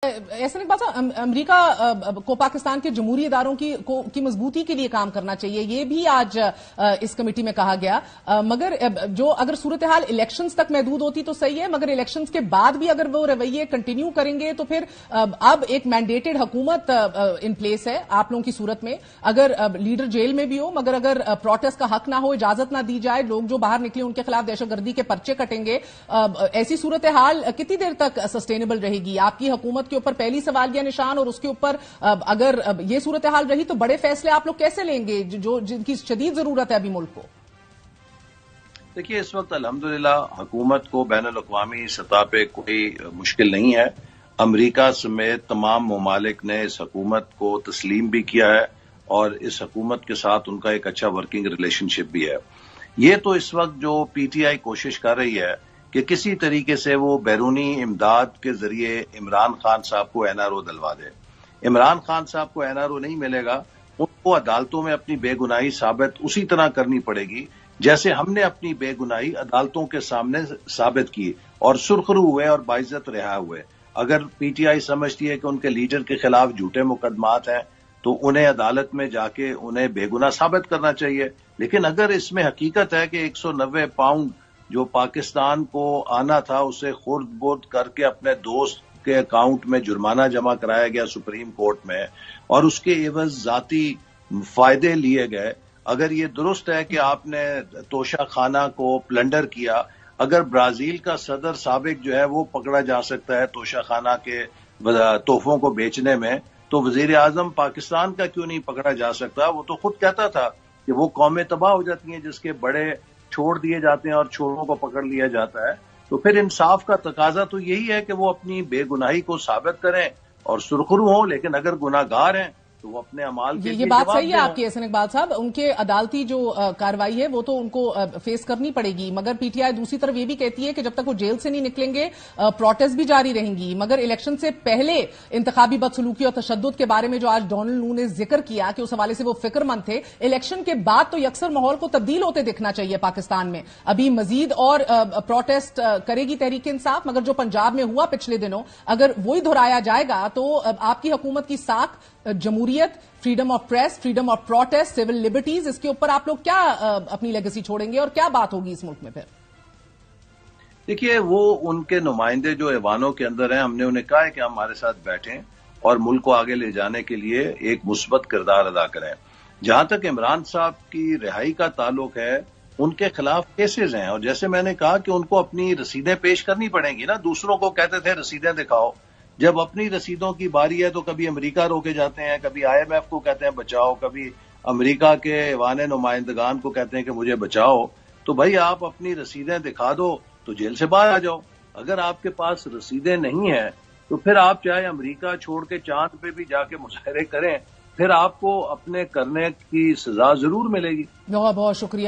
ऐसा नहीं बात, अमेरिका को पाकिस्तान के जमहूरी इदारों की मजबूती के लिए काम करना चाहिए, ये भी आज इस कमेटी में कहा गया। मगर अगर सूरत हाल इलेक्शंस तक महदूद होती तो सही है, मगर इलेक्शंस के बाद भी अगर वो रवैये कंटिन्यू करेंगे तो फिर अब एक मैंडेटेड हुकूमत इन प्लेस है आप लोगों की सूरत में। अगर लीडर जेल में भी हो, मगर अगर प्रोटेस्ट का हक ना हो, इजाजत ना दी जाए, लोग जो बाहर निकले उनके खिलाफ दहशतगर्दी के पर्चे कटेंगे, ऐसी सूरत हाल कितनी देर तक सस्टेनेबल रहेगी? आपकी हुकूमत के ऊपर पहली सवालिया निशान, और उसके ऊपर अगर ये सूरत हाल रही तो बड़े फैसले आप लोग कैसे लेंगे जिनकी शदीद जरूरत है अभी मुल्क को? देखिए, इस वक्त अल्हम्दुलिल्लाह हुकूमत को बैनुल-अक़वामी सतह पे कोई मुश्किल नहीं है। अमेरिका समेत तमाम ममालिक ने इस हुकूमत को तस्लीम भी किया है और इस हुकूमत के साथ उनका एक अच्छा वर्किंग रिलेशनशिप भी है। ये तो इस वक्त जो पीटीआई कोशिश कर रही है कि किसी तरीके से वो बैरूनी इमदाद के जरिए इमरान खान साहब को एनआरओ दिलवा दे। इमरान खान साहब को एनआरओ नहीं मिलेगा, उनको अदालतों में अपनी बेगुनाही साबित उसी तरह करनी पड़ेगी जैसे हमने अपनी बेगुनाही अदालतों के सामने साबित की और सुरखरू हुए और बाइज्जत रिहा हुए। अगर पीटीआई समझती है कि उनके लीडर के खिलाफ झूठे मुकदमात हैं तो उन्हें अदालत में जाके उन्हें बेगुनाह साबित करना चाहिए। लेकिन अगर इसमें हकीकत है कि 190 पाउंड जो पाकिस्तान को आना था उसे खुर्द बुर्द करके अपने दोस्त के अकाउंट में जुर्माना जमा कराया गया सुप्रीम कोर्ट में और उसके एवज जाती फायदे लिए गए, अगर ये दुरुस्त है कि आपने तोशा खाना को प्लंडर किया, अगर ब्राजील का सदर साबिक जो है वो पकड़ा जा सकता है तोशा खाना के तोहफों को बेचने में, तो वजीर आजम पाकिस्तान का क्यों नहीं पकड़ा जा सकता? वो तो खुद कहता था कि वो कौमें तबाह हो जाती हैं जिसके बड़े छोड़ दिए जाते हैं और छोरों को पकड़ लिया जाता है। तो फिर इंसाफ का तकाजा तो यही है कि वो अपनी बेगुनाही को साबित करें और सुरखरू हों, लेकिन अगर गुनाहगार हैं तो वो अपने अमाल के ये बात सही है आपकी एहसन इकबाल साहब। उनके अदालती जो कार्रवाई है वो तो उनको फेस करनी पड़ेगी, मगर पीटीआई दूसरी तरफ ये भी कहती है कि जब तक वो जेल से नहीं निकलेंगे प्रोटेस्ट भी जारी रहेंगी। मगर इलेक्शन से पहले इंतखाबी बदसलूकी और तशद्दुद के बारे में जो आज डोनाल्ड नू ने जिक्र किया कि उस हवाले से वो फिक्रमंद थे, इलेक्शन के बाद तो यकसर माहौल को तब्दील होते दिखना चाहिए पाकिस्तान में। अभी मजीद और प्रोटेस्ट करेगी तहरीक इंसाफ, मगर जो पंजाब में हुआ पिछले दिनों अगर वही दोहराया जाएगा तो आपकी हुकूमत की साख जमहूरियत, freedom of press, freedom of protest, civil liberties, इसके ऊपर आप लोग क्या अपनी लेगेसी छोड़ेंगे और क्या बात होगी इस मुल्क में? फिर देखिए, वो उनके नुमाइंदे जो ऐवानों के अंदर हैं, हमने उन्हें कहा है कि हमारे साथ बैठें और मुल्क को आगे ले जाने के लिए एक मुस्बत किरदार अदा करें। जहां तक इमरान साहब की रिहाई का ताल्लुक है, उनके खिलाफ केसेज हैं और जैसे मैंने कहा कि उनको अपनी रसीदें पेश करनी पड़ेंगी ना। दूसरों को कहते थे रसीदें दिखाओ, जब अपनी रसीदों की बारी है तो कभी अमेरिका रोके जाते हैं, कभी आईएमएफ को कहते हैं बचाओ, कभी अमेरिका के ऐवान नुमाइंदगान को कहते हैं कि मुझे बचाओ। तो भाई आप अपनी रसीदें दिखा दो तो जेल से बाहर आ जाओ। अगर आपके पास रसीदें नहीं हैं तो फिर आप चाहे अमेरिका छोड़ के चांद पे भी जाके मुजाहरे करें, फिर आपको अपने करने की सजा जरूर मिलेगी। बहुत बहुत शुक्रिया।